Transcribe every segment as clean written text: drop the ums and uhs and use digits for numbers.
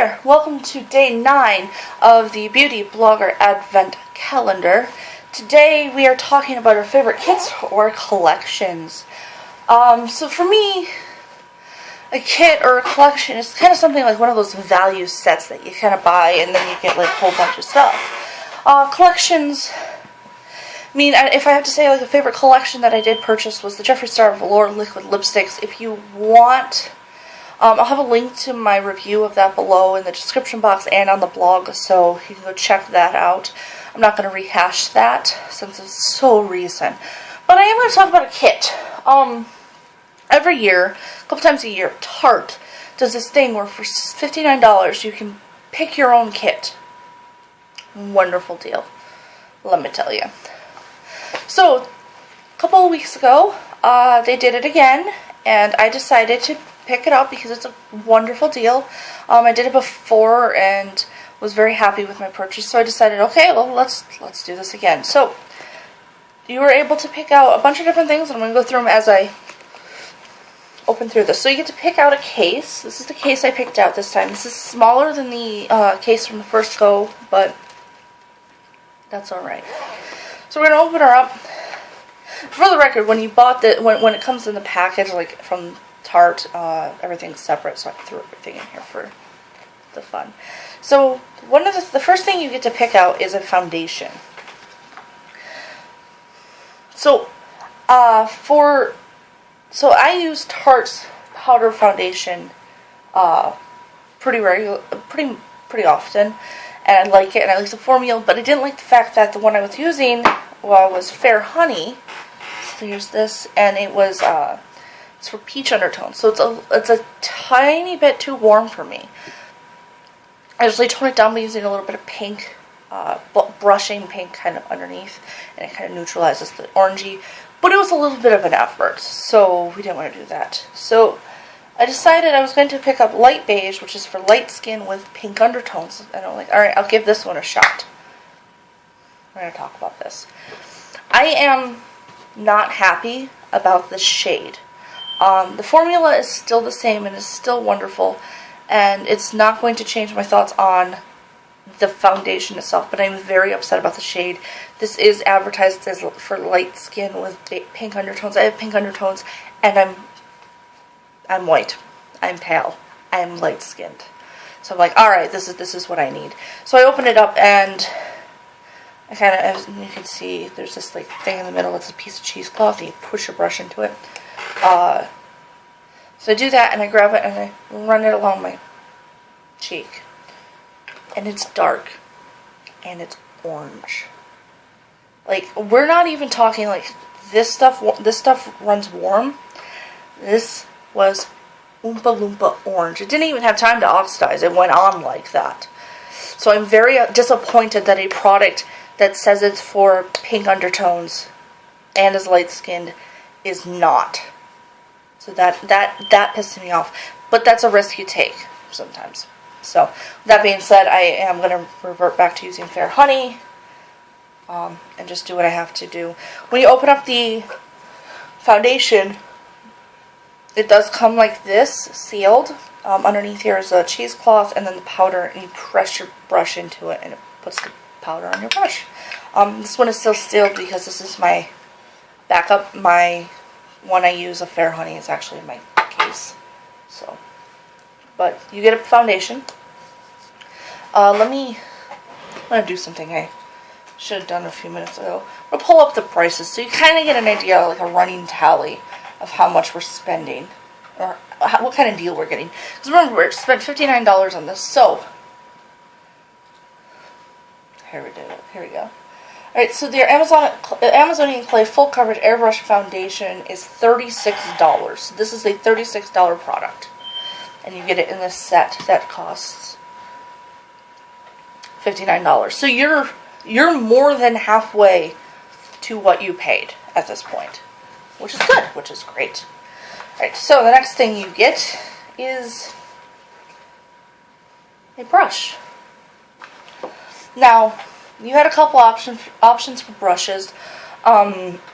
there! Welcome to day 9 of the Beauty Blogger Advent Calendar. Today we are talking about our favorite kits or collections. So for me, a kit or a collection is kind of something like one of those value sets that you kind of buy and then you get like a whole bunch of stuff. Collections, I mean, if I have to say like a favorite collection that I did purchase was the Jeffree Star Velour Liquid Lipsticks. If you want, I'll have a link to my review of that below in the description box and on the blog, so you can go check that out. I'm not going to rehash that since it's so recent. But I am going to talk about a kit. Every year, a couple times a year, Tarte does this thing where for $59 you can pick your own kit. Wonderful deal, let me tell you. So, a couple of weeks ago, they did it again, and I decided to pick it up because it's a wonderful deal. I did it before and was very happy with my purchase, so I decided, okay, well, let's do this again. So, you were able to pick out a bunch of different things, and I'm going to go through them as I open through this. So you get to pick out a case. This is the case I picked out this time. This is smaller than the case from the first go, but that's alright. So we're going to open her up. For the record, when you bought when it comes in the package, like from Tarte, everything's separate, so I threw everything in here for the fun. So one of the first thing you get to pick out is a foundation. So so I use Tarte's powder foundation pretty often, and I like it, and I like the formula, but I didn't like the fact that the one I was using was Fair Honey. So here's this, and it was it's for peach undertones, so it's a tiny bit too warm for me. I usually tone it down by using a little bit of pink, brushing pink kind of underneath, and it kind of neutralizes the orangey. But it was a little bit of an effort, so we didn't want to do that. So I decided I was going to pick up light beige, which is for light skin with pink undertones. And I'm like, alright, I'll give this one a shot. We're going to talk about this. I am not happy about this shade. The formula is still the same and is still wonderful, and it's not going to change my thoughts on the foundation itself, but I'm very upset about the shade. This is advertised as for light skin with pink undertones. I have pink undertones, and I'm white. I'm pale. I'm light skinned. So I'm like, alright, this is what I need. So I open it up, and I kind of, as you can see, there's this like thing in the middle. It's a piece of cheesecloth, and you push your brush into it. So I do that, and I grab it, and I run it along my cheek. And it's dark, and it's orange. Like, we're not even talking like this stuff runs warm. This was Oompa Loompa orange. It didn't even have time to oxidize. It went on like that. So I'm very disappointed that a product that says it's for pink undertones and is light skinned is not. So that pissed me off. But that's a risk you take sometimes. So, with that being said, I am going to revert back to using Fair Honey and just do what I have to do. When you open up the foundation, it does come like this, sealed. Underneath here is a cheesecloth and then the powder, and you press your brush into it and it puts the powder on your brush. This one is still sealed because this is my backup. My one I use of Fair Honey is actually in my case. So, but you get a foundation. I'm going to do something I should have done a few minutes ago. We'll pull up the prices so you kind of get an idea, like a running tally of how much we're spending, or what kind of deal we're getting. Because remember, we spent $59 on this, so here we go. Alright, so the Amazonian Clay Full Coverage Airbrush Foundation is $36. So this is a $36 product. And you get it in this set that costs $59. So you're more than halfway to what you paid at this point, which is good, which is great. Alright, so the next thing you get is a brush. Now, you had a couple options for brushes.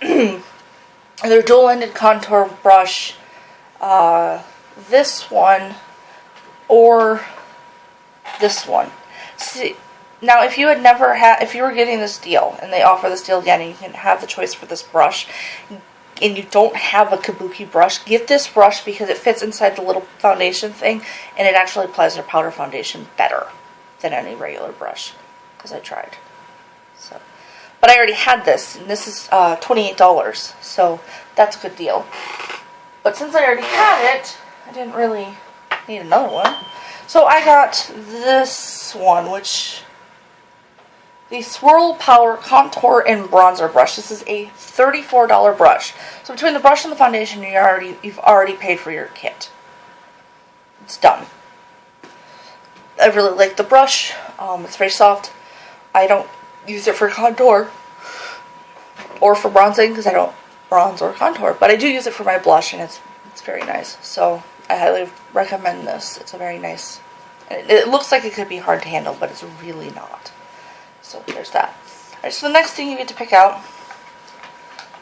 They're dual-ended contour brush. This one, or this one. See, now if you had never had, if you were getting this deal, and they offer this deal again, and you can have the choice for this brush, and you don't have a kabuki brush, get this brush because it fits inside the little foundation thing, and it actually applies your powder foundation better than any regular brush, because I tried. So, but I already had this, and this is $28, so that's a good deal. But since I already had it, I didn't really need another one. So I got this one, which the Swirl Power Contour and Bronzer Brush. This is a $34 brush. So between the brush and the foundation, you've already paid for your kit. It's done. I really like the brush. It's very soft. I don't use it for contour or for bronzing because I don't bronze or contour, but I do use it for my blush, and it's very nice. So I highly recommend this. It's a very nice. It looks like it could be hard to handle, but it's really not. So there's that. Alright, so the next thing you get to pick out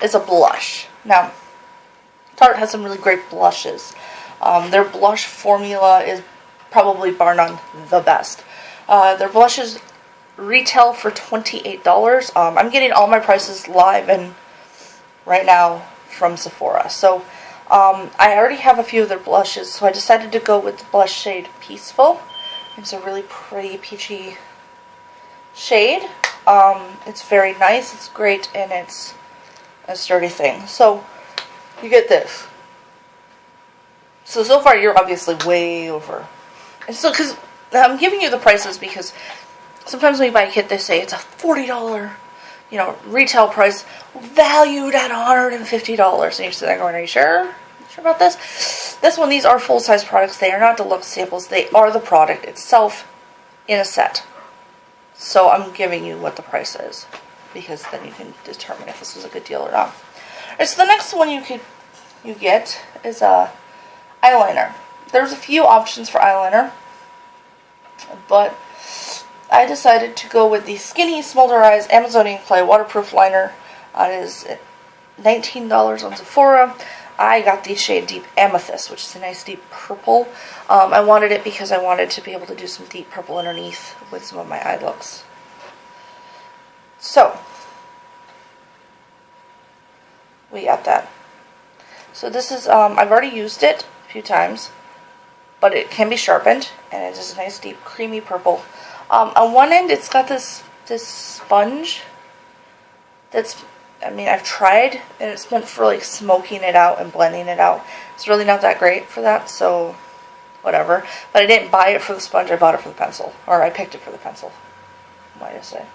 is a blush. Now, Tarte has some really great blushes. Their blush formula is probably bar none the best. Their blushes retail for $28. I'm getting all my prices live and right now from Sephora. So I already have a few of their blushes, so I decided to go with the blush shade Peaceful. It's a really pretty peachy shade. It's very nice, it's great, and it's a sturdy thing. So you get this. So far you're obviously way over. And so, because I'm giving you the prices because sometimes when you buy a kit, they say it's a $40, retail price, valued at $150. And you're sitting there going, are you sure? Sure about this? This one, these are full-size products. They are not deluxe samples. They are the product itself in a set. So I'm giving you what the price is, because then you can determine if this is a good deal or not. Alright, so the next one you get is eyeliner. There's a few options for eyeliner, but I decided to go with the Skinny Smolder Eyes Amazonian Clay Waterproof Liner. It is $19 on Sephora. I got the shade Deep Amethyst, which is a nice deep purple. I wanted it because I wanted to be able to do some deep purple underneath with some of my eye looks. So, we got that. So this is, I've already used it a few times, but it can be sharpened, and it is a nice deep creamy purple. On one end, it's got this sponge that's, I've tried, and it's meant for like smoking it out and blending it out. It's really not that great for that, so whatever. But I didn't buy it for the sponge, I bought it for the pencil. Or I picked it for the pencil, might I say.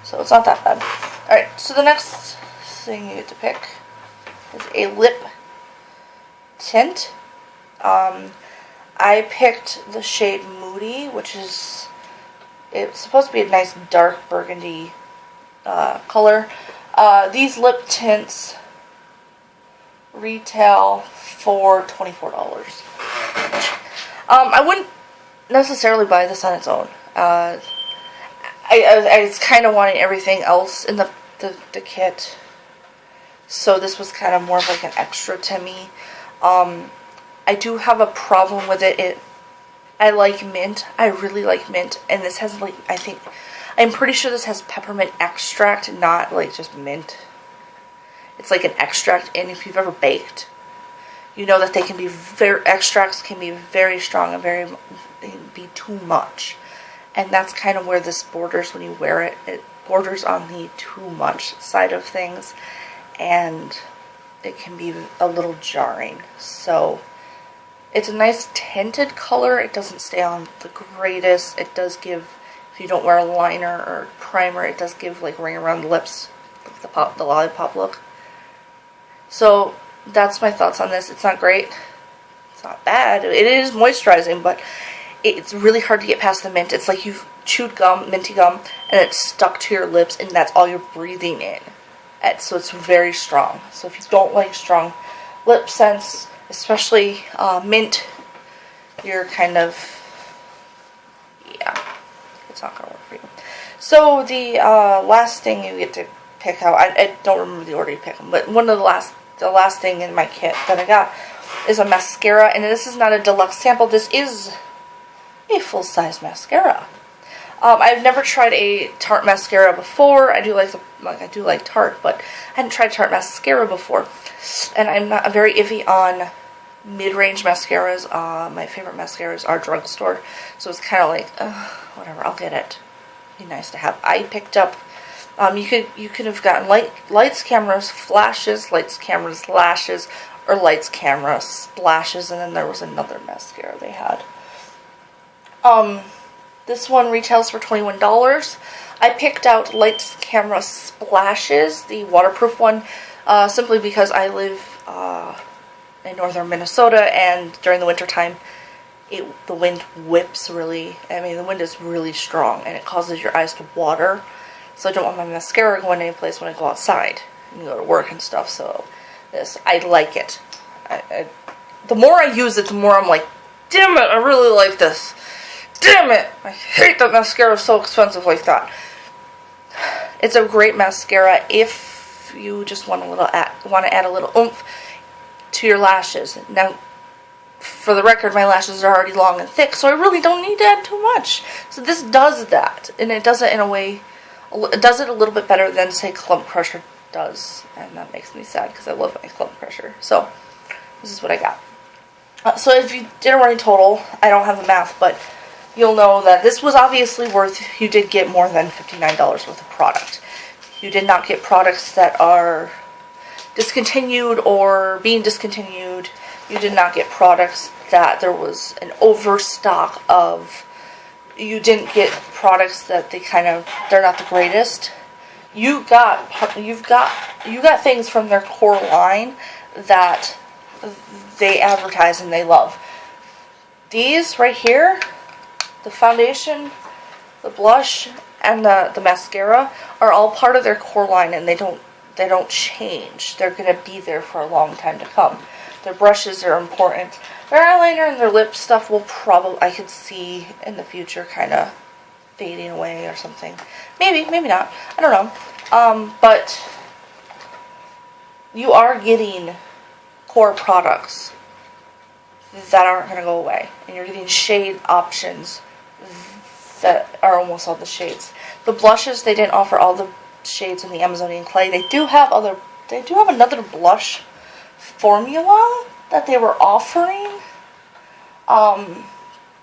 So it's not that bad. Alright, so the next thing you get to pick is a lip tint. I picked the shade Moody, which is, it's supposed to be a nice dark burgundy color. These lip tints retail for $24. I wouldn't necessarily buy this on its own. I was kind of wanting everything else in the kit, so this was kind of more of like an extra to me. I do have a problem with it. I like mint. I really like mint, and this has like, I'm pretty sure this has peppermint extract, not like just mint. It's like an extract, and if you've ever baked, you know that extracts can be very strong and they can be too much. And that's kind of where this borders when you wear it. It borders on the too much side of things, and it can be a little jarring. So it's a nice tinted color. It doesn't stay on the greatest. It does give, if you don't wear a liner or primer, it does give like ring around the lips, the lollipop look. So that's my thoughts on this. It's not great. It's not bad. It is moisturizing, but it's really hard to get past the mint. It's like you've chewed gum, minty gum, and it's stuck to your lips, and that's all you're breathing in. So it's very strong. So if you don't like strong lip scents, especially mint, you're kind of, yeah, it's not going to work for you. So the last thing you get to pick out, I don't remember the order you pick them, but one of the last thing in my kit that I got is a mascara, and this is not a deluxe sample. This is a full-size mascara. I've never tried a Tarte mascara before. I do like Tarte, but I hadn't tried Tarte mascara before. And I'm very iffy on mid-range mascaras. My favorite mascaras are drugstore, so it's kind of like, whatever, I'll get it. Be nice to have. I picked up. You could have gotten lights, cameras, flashes, lights, cameras, lashes, or lights, camera, splashes, and then there was another mascara they had. This one retails for $21. I picked out lights, camera, splashes, the waterproof one, simply because I live in northern Minnesota, and during the winter time, the wind whips really. I mean, the wind is really strong, and it causes your eyes to water. So I don't want my mascara going any place when I go outside and go to work and stuff. So I like it. The more I use it, the more I'm like, damn it, I really like this. Damn it, I hate that mascara is so expensive like that. It's a great mascara if you just want to add a little oomph to your lashes. Now, for the record, my lashes are already long and thick, so I really don't need to add too much. So this does that, and it does it in a way. It does it a little bit better than, say, Clump Crusher does, and that makes me sad because I love my Clump Crusher. So this is what I got. So if you did a running total, I don't have the math, but you'll know that this was obviously worth. You did get more than $59 worth of product. You did not get products that are discontinued or being discontinued. You did not get products that there was an overstock of. You didn't get products that they're not the greatest. You got things from their core line that they advertise and they love. These right here, the foundation, the blush, and the mascara are all part of their core line, and they don't change. They're gonna be there for a long time to come. Their brushes are important. Their eyeliner and their lip stuff will I could see in the future kind of fading away or something. Maybe not. I don't know. But you are getting core products that aren't going to go away. And you're getting shade options that are almost all the shades. The blushes, they didn't offer all the shades in the Amazonian Clay. They do have another blush formula that they were offering,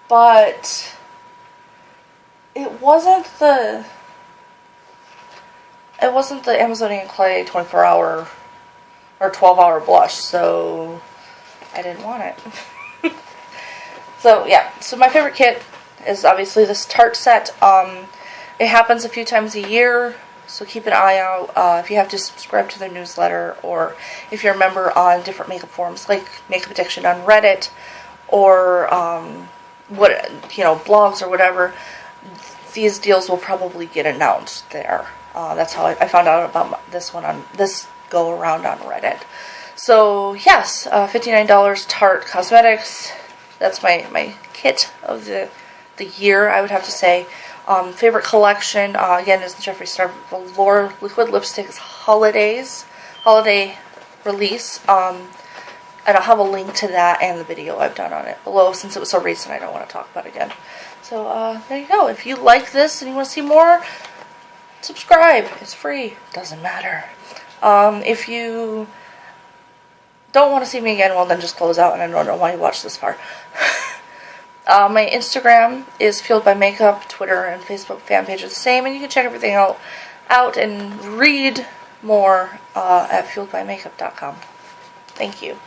but it wasn't the Amazonian Clay 24-hour or 12-hour blush, so I didn't want it. So yeah, so my favorite kit is obviously this Tarte set. It happens a few times a year, so keep an eye out if you have to subscribe to their newsletter, or if you're a member on different makeup forums like Makeup Addiction on Reddit, or blogs or whatever. These deals will probably get announced there. That's how I found out about this go around on Reddit. So yes, $59 Tarte Cosmetics. That's my kit of the year, I would have to say. Favorite collection, again, is the Jeffree Star Velour Liquid Lipsticks holiday release. And I'll have a link to that and the video I've done on it below, since it was so recent I don't want to talk about it again. So there you go. If you like this and you want to see more, subscribe. It's free. Doesn't matter. If you don't want to see me again, well then just close out, and I don't know why you watched this far. My Instagram is Fueled by Makeup. Twitter and Facebook fan page are the same, and you can check everything out and read more at fueledbymakeup.com. Thank you.